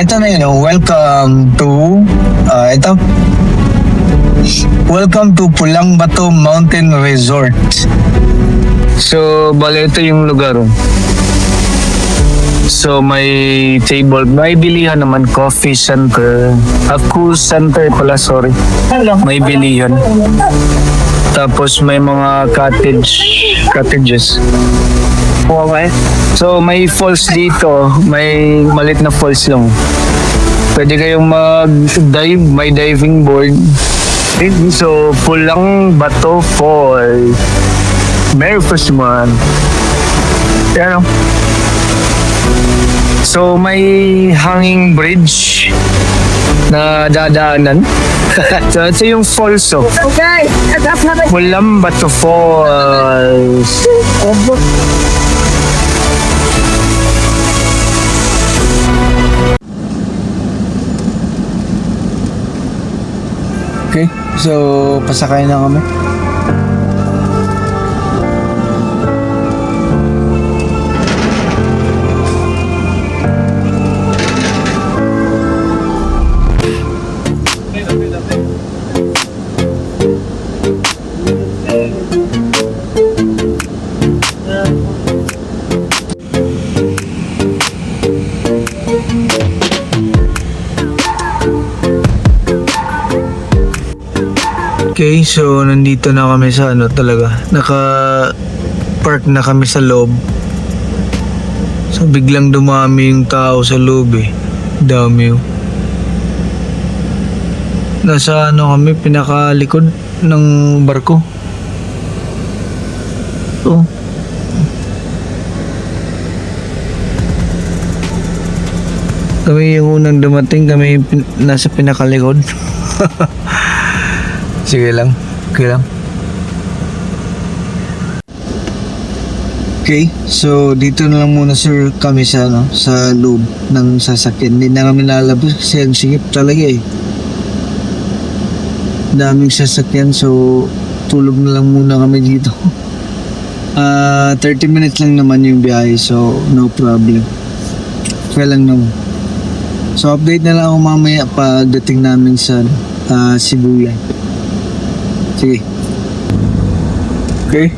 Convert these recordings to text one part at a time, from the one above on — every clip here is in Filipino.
ito na yun. Welcome to Pulang Bato Mountain Resort. So, bale ito yung lugar. So, may table, may bilihan naman, coffee center, Aku Center pala, sorry. May bilihan. Tapos may mga cottages. Okay. So, may falls dito, may malit na falls lang. Pwede kayong mag-dive, may diving board. So, Pulang Bato Falls. Merry Christmas. Yan o. So, may hanging bridge na dadaanan. So, ito yung falls o. Okay, Pulang Bato Falls. Okay, so pasakay na kami. Okay, so nandito na kami sa talaga. Naka-park na kami sa loob. So biglang dumami yung tao sa loob eh. Dami oh. Nasa kami, pinakalikod ng barko. Oh. Kami yung unang dumating, kami nasa pinakalikod. Sige lang, okay lang. Okay, so dito na lang muna sir kami sa sa loob ng sasakyan. Hindi na kami lalabas kasi ang singip talaga eh. Daming sasakyan, so tulog na lang muna kami dito. 30 minutes lang naman yung biyahe, so no problem. Okay lang naman. So update na lang ako mamaya pagdating namin sa Sibuyan. Sige. Okay.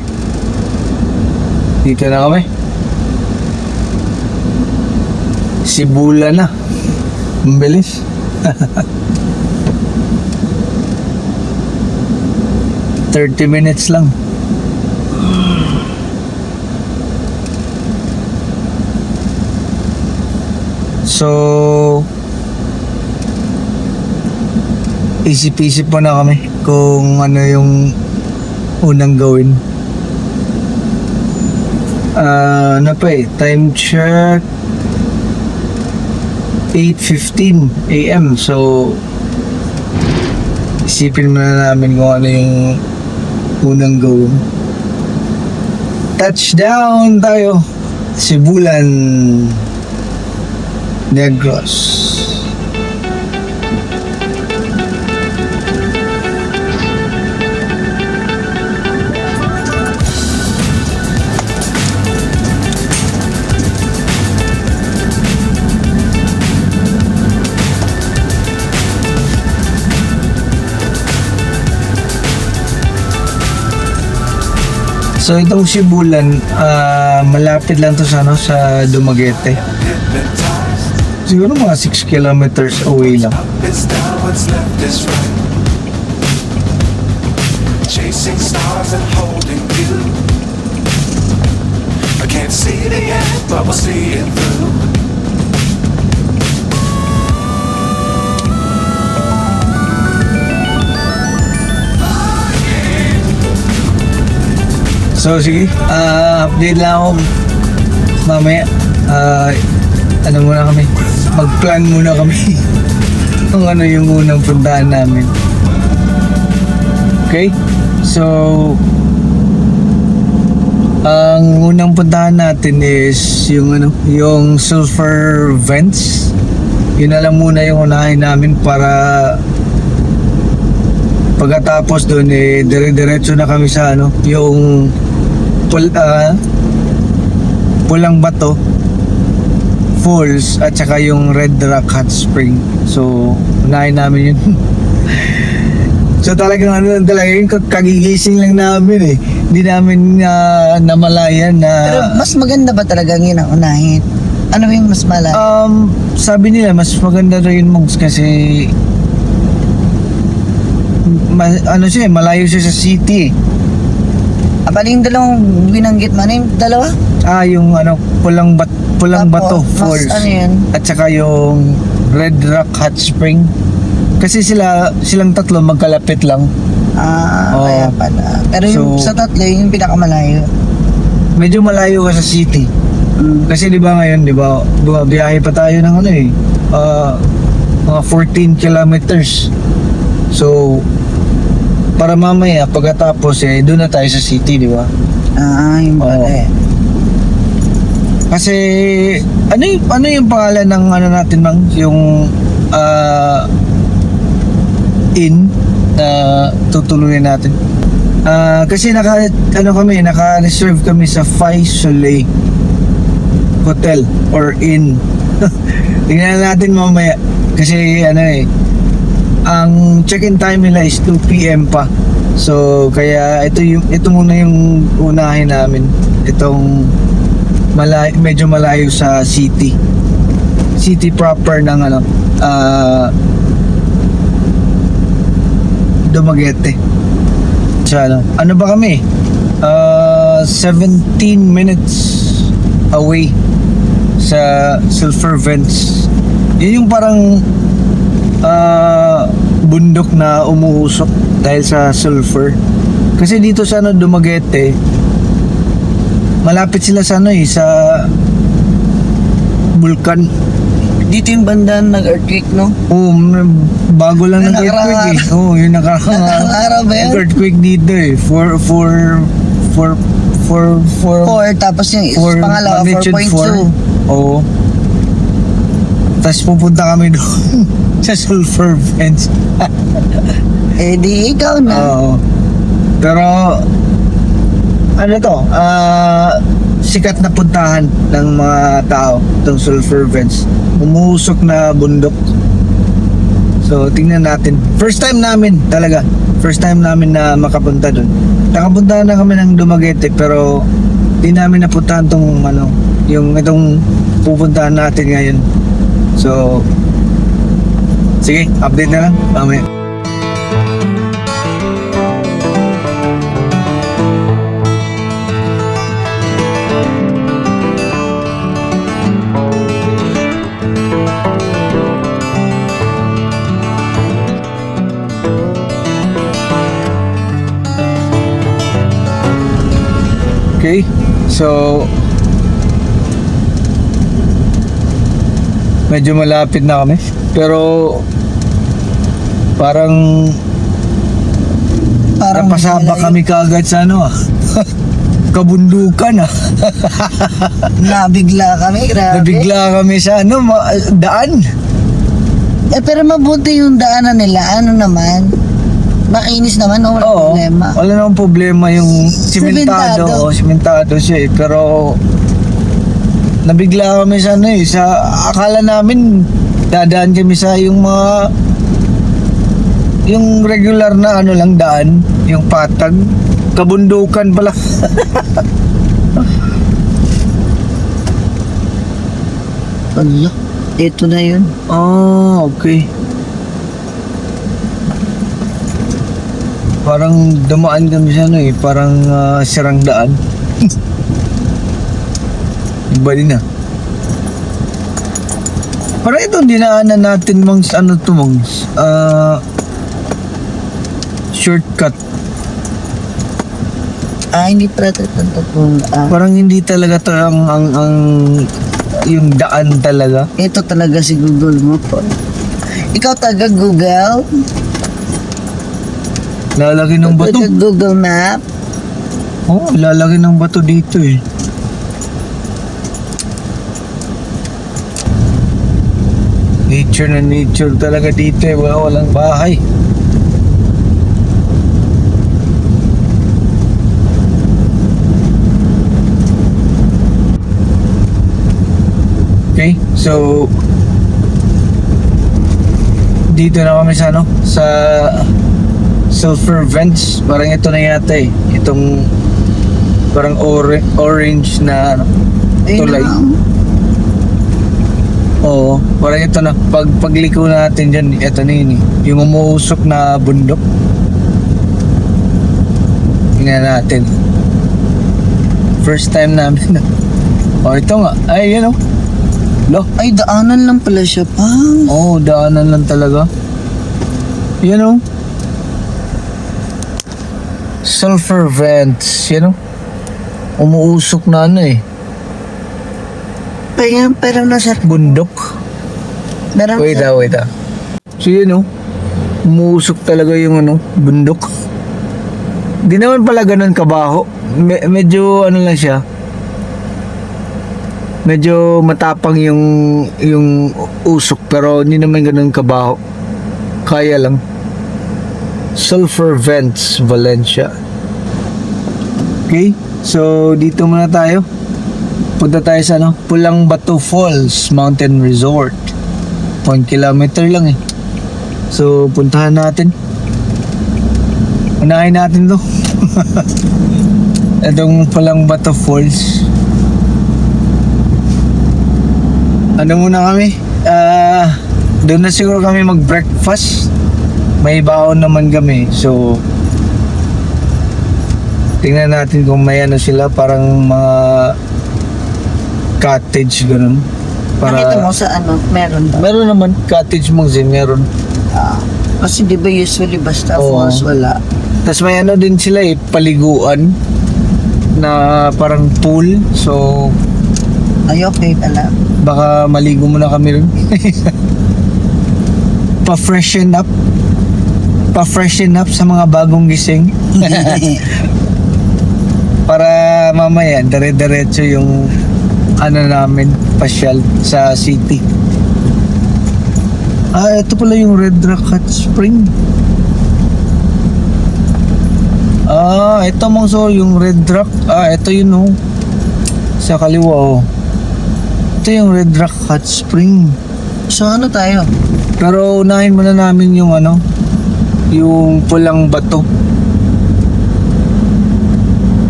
Dito na kami. Sibula na. Ang bilis. $30 minutes lang. So isip-isip po na kami kung ano yung unang gawin. Ano pa eh, time check 8:15 AM. So isipin muna namin kung ano yung unang gawin. Touchdown tayo, Sibulan, Negros. So itong Sibulan, malapit lang to sa sa Dumaguete. Siguro mga 6 kilometers away lang. Chasing stars and holding you. I can't see the end, but we'll see it through. So sige, update lang ako mamaya. Ano muna kami, mag-plan muna kami kung ano yung unang puntahan namin. Okay, so ang unang puntahan natin is yung sulfur vents. Yun na lang muna yung unahin namin para pagkatapos doon dire-diretso na kami sa yung Pulang Bato Falls at saka yung Red Rock Hot Spring. So, unahin namin yun. So talagang ano lang talaga yung kagigising lang namin eh. Hindi namin namalayan na... Pero mas maganda ba talaga yun ang unahin? Ano yung mas malay? Sabi nila mas maganda daw yun Mongs kasi ano siya, malayo siya sa city. Pala yung dalawang binanggit mo, ano yung dalawa? Yung ano, Pulang Bato Tapos, Falls. ano yun? At saka yung Red Rock Hot Spring. Kasi silang tatlo magkalapit lang. Oo. Kaya pala. Pero yung So, sa tatlo, yung pinakamalayo. Medyo malayo ka sa city. Kasi di ba ngayon, di ba, biyahe pa tayo ng ano eh, mga 14 kilometers. So, para mamaya, pagkatapos eh, doon na tayo sa city, di ba? Yung pala eh. Kasi, ano yung pangalan ng ano natin, Mang? Yung, inn na tutuluyan natin. Kasi naka-reserve kami sa Fai Soleil Hotel or Inn. Tingnan natin mamaya. Kasi ang check-in time nila is 2 PM pa. So, kaya ito muna yung unahin namin. Itong medyo malayo sa city. City proper ng Dumaguete. So, ano ba kami? 17 minutes away sa Sulphur Vents. Yun yung parang bundok na umuusok dahil sa sulfur. Kasi dito sa Dumaguete, malapit sila sa sa bulkan. Dito yung banda nag-earthquake, no? Bago lang Yung nag-earthquake eh. Yung Nakaraw ba yun? earthquake dito eh. 4 tapos yung pangalawa, magnitude 4.2. Oo. Tapos pupunta kami doon sa Sulphur Vents. Di ikaw na. Oo. Pero sikat na puntahan ng mga tao itong Sulphur Vents. Umuusok na bundok. So tingnan natin. First time namin na makapunta doon. Nakapunta na kami ng Dumaguete pero di namin napuntahan itong pupuntahan natin ngayon. So sige, update na lang mamaya. Okay, so medyo malapit na kami pero parang napasaba kami kaagad sa kabundukan Nabigla kami, grabe. nabigla kami sa daan. Pero mabuti yung daanan nila. Ano naman? Makinis naman, no? Wala problema. Wala namang problema yung Sementado. simentado siya eh. Pero nabigla kami sa akala namin dadaan kami sa yung regular na lang daan, yung patag, kabundukan pala. Ano? Ito na yun. Okay. Parang dumaan kami sa parang sirang daan. Iba din na. Parang itong dinaanan natin Mongs, shortcut. Hindi pala tatong Parang hindi talaga to ang yung daan talaga. ito talaga si Google mo po. Ikaw taga Google? Lalaki ng bato. Taga Google Map? Lalaki ng bato dito eh. Nature na nature talaga dito eh. Walang bahay. Okay, Okay, so dito na kami sa ano, sa sulfur vents. Parang ito na yata eh. Itong parang orange na ano, Ayun tulay. na. Oo, parang ito na. Pagliko natin dyan, ito na yun eh. Yung umuusok na bundok. Tingnan natin. First time namin. Oh, ito nga. Ay, yan oh. Lo. Ay, daanan lang pala siya, pang. Oo, daanan lang talaga. Yan oh. Sulfur vents. Yan oh. Umuusok na ano eh. Pero na, sir. Bundok. Meron, Wait sir. wait So yun oh. Umuusok talaga yung ano, bundok. Di naman pala ganun kabaho. Medyo ano lang siya. Medyo matapang yung usok pero hindi naman ganun kabaho. Kaya lang. Sulfur Vents, Valencia. Okay, so dito muna tayo. Punta tayo sa ano, Pulang Bato Falls Mountain Resort. 1 kilometer lang eh. So puntahan natin. Unahin natin to. Itong Pulang Bato Falls. Ano muna kami? Doon na siguro kami mag-breakfast. May baon naman kami. So tingnan natin kung may ano sila, parang mga cottage ganun. Nakita mo sa ano, meron ba? Meron naman cottage Mongzin, meron. Kasi di ba usually basta Oo. falls, wala. Tapos may ano din sila eh, paliguan na parang pool. So Ay, okay pala. baka maligo muna kami rin. Pa-freshen up. Pa-freshen up sa mga bagong gising. Para mamaya, dire-diretso yung ano namin, pasyal sa city. Ito pala yung Red Rock Hot Spring. Ito mong so yung Red Rock. Ito yun oh. Sa kaliwa oh. Ito yung Red Rock Hot Spring. So ano tayo? Pero unahin muna namin yung ano, yung Pulang Bato.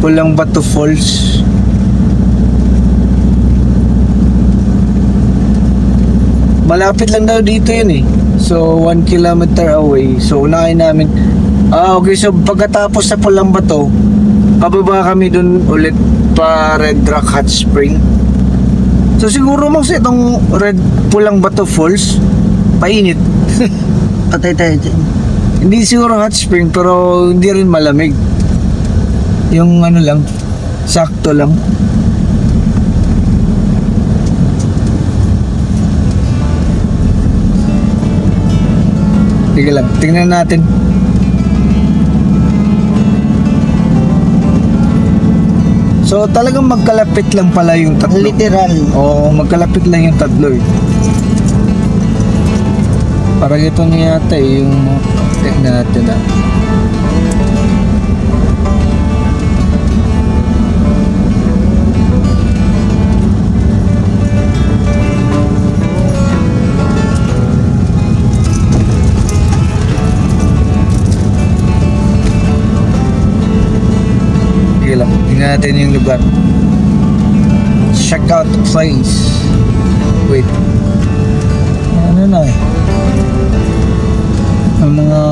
Pulang Bato Falls. Malapit lang daw dito yun eh. So 1 kilometer away. So unahin namin. Okay, so pagkatapos sa Pulang Bato, pababa kami dun ulit pa Red Rock Hot Spring. So siguro mas itong Pulang Bato Falls painit. Patay tayo dyan. Hindi siguro hot spring pero hindi rin malamig. Yung ano lang, sakto lang. Sige lang, tingnan natin. So talagang magkalapit lang pala yung tatlo. Literal. Oo, magkalapit lang yung tatlo eh. Parang ito na yata eh, yung tingnan natin ah. Sige lang, tingnan natin yung lugar. Check out the place. Wait. Ano na eh. Ang mga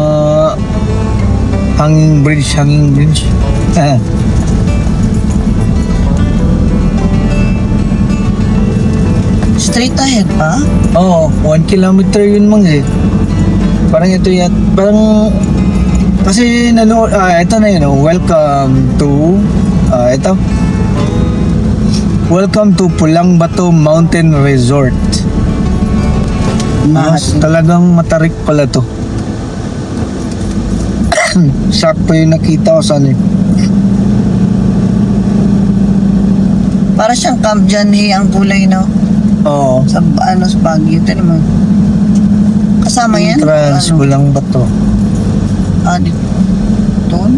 hanging bridge. Straight ahead pa? Oo, 1 kilometer yun mang eh. Parang ito yan, parang kasi ito na yun, welcome to ito. Welcome to Pulang Bato Mountain Resort. Talagang matarik pala to. Sakto yung nakita ko sa ano. Para siyang Camp John ang kulay, no? Oo. Sa Baguio. Ito naman. Kasama yan? Entrance, Ano? Pulang Bato. Dito. Doon?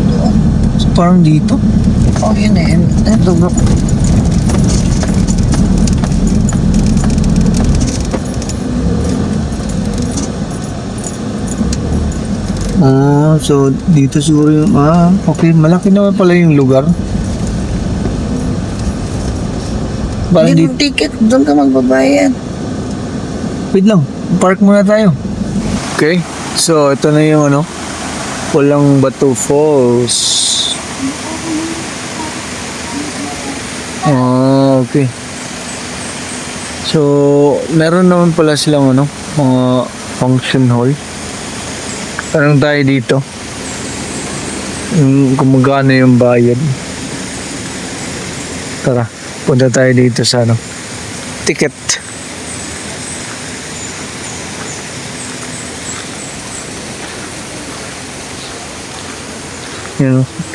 Doon. So, parang dito. Oh, yun eh. Ito, bro. So dito siguro yung, okay, malaki naman pala yung lugar. Parang Hindi dito, mo ticket, doon ka magbabayad. wait lang, park muna tayo. Okay, so ito na yung Pulang Batu Falls. Okay. So, meron naman pala silang mga function hall. Tanong tayo dito. Kung magkano yung bayad. Tara, punta tayo dito sa ticket.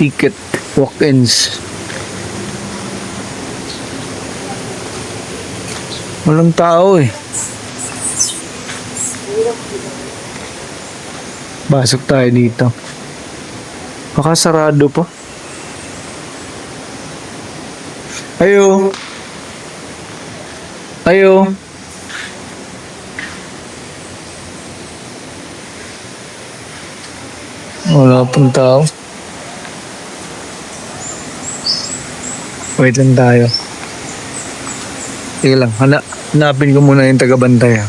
Ticket walk-ins. Walang tao eh. Pasok tayo dito. Baka sarado pa. Ayo. Ayo. Wala pong tao. Wait lang tayo. Sige lang, hanapin ko muna yung taga-bantay.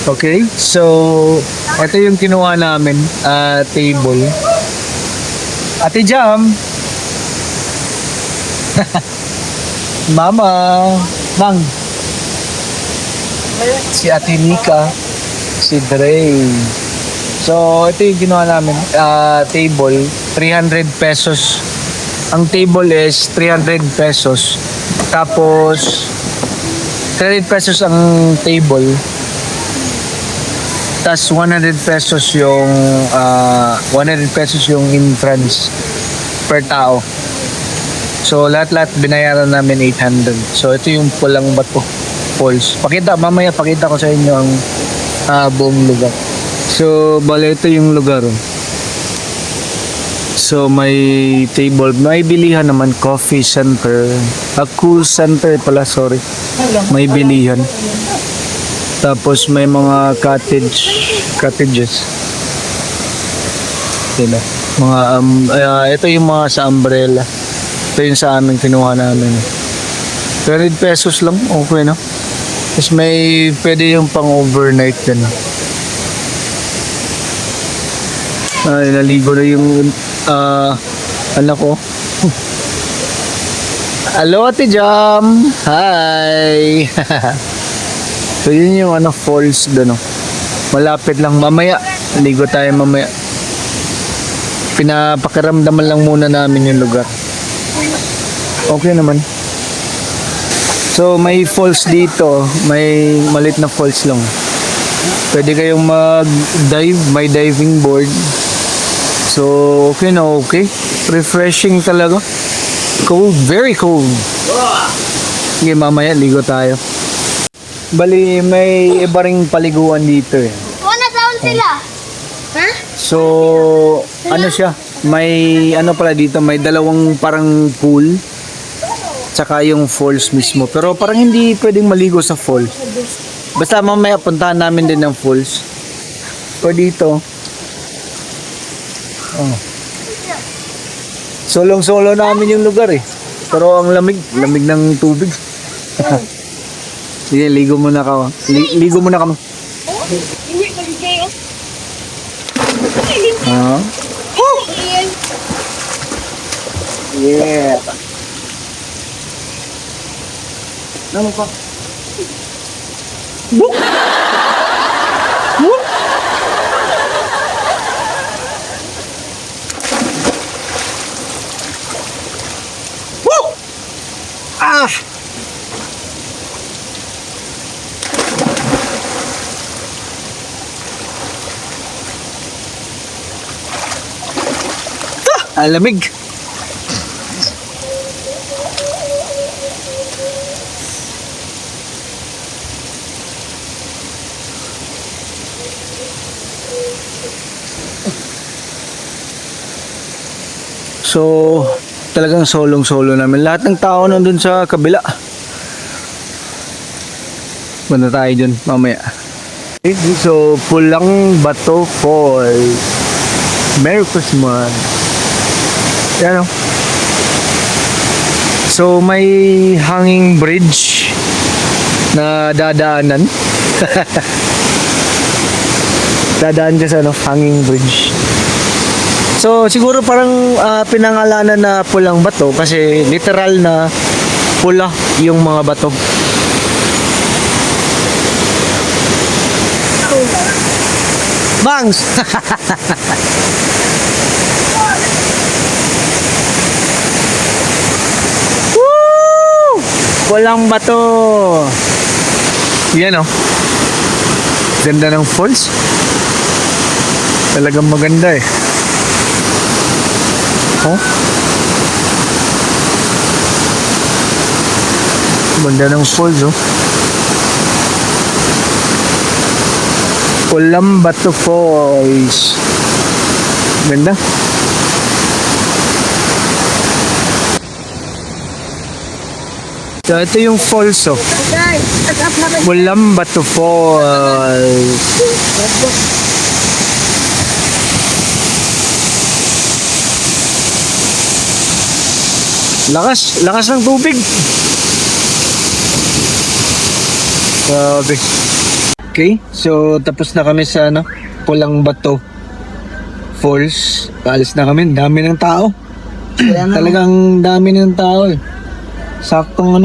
Okay, so ito yung kinuha namin, table. Ate Jam! Mama! Mang! Si Ate Nika, si Dre. So ito yung kinuha namin, table, 300 pesos. Ang table is 300 pesos. Tapos 300 pesos ang table. Tas 100 pesos yung 100 pesos yung entrance per tao. So lahat-lahat binayaran namin 800. So ito yung Pulang Batu Falls. Mamaya pakita ko sa inyo ang buong lugar. So bale ito yung lugar. So may table, may bilihan naman, coffee center, cool center pala, sorry. May bilihan. Tapos may mga cottages. Diba? Mga ito yung mga sa umbrella. Ito yung sa amin kinuha namin. 20 pesos lang, okay no? Tapos may pwede yung pang overnight din. Naligo na yung anak ko. Hello Ate Jam! Hi! So yun yung falls doon. Malapit lang, mamaya ligo tayo mamaya. Pinapakiramdaman lang muna namin yung lugar. Okay naman. So may falls dito, may malit na falls lang. Pwede kayong mag-dive, may diving board. So okay na okay. Refreshing talaga. Cold, very cold. Sige, mamaya ligo tayo. Bali, may iba ring paliguan dito eh. Nasaan sila? Ha? So, siya? May pala dito, may dalawang parang pool. Tsaka yung falls mismo. Pero parang hindi pwedeng maligo sa falls. Basta mamaya puntahan namin din ng falls. O dito. Oh. Solong-solo namin yung lugar eh. Pero ang lamig ng tubig. Sige, ligo muna ka. Ligo muna kami. Hindi ko kayo. Yeah. Ano pa? Ah! Lamig. So, talagang solong-solo namin. Lahat ng tao nandun sa kabila. Punta tayo dun mamaya. Okay, so, Pulang Batu Falls. Merry Christmas. Yan o. So may hanging bridge na dadaanan. Dadaan ka sa hanging bridge. So siguro parang pinangalanan na pulang bato kasi literal na pula yung mga bato. Bangs! Woo! Pulang bato. Yan oh. Ganda ng falls. Talagang maganda eh. Oh. Ganda ng falls oh. Pulang Bato Falls. Ganda. So ito yung falls oh. Pulang Bato Falls. Lakas ng tubig. Grabe. Okay, so tapos na kami sa Pulang Bato Falls. Paalis na kami, dami ng tao. Kaya nga, Talagang dami ng tao eh. Saktong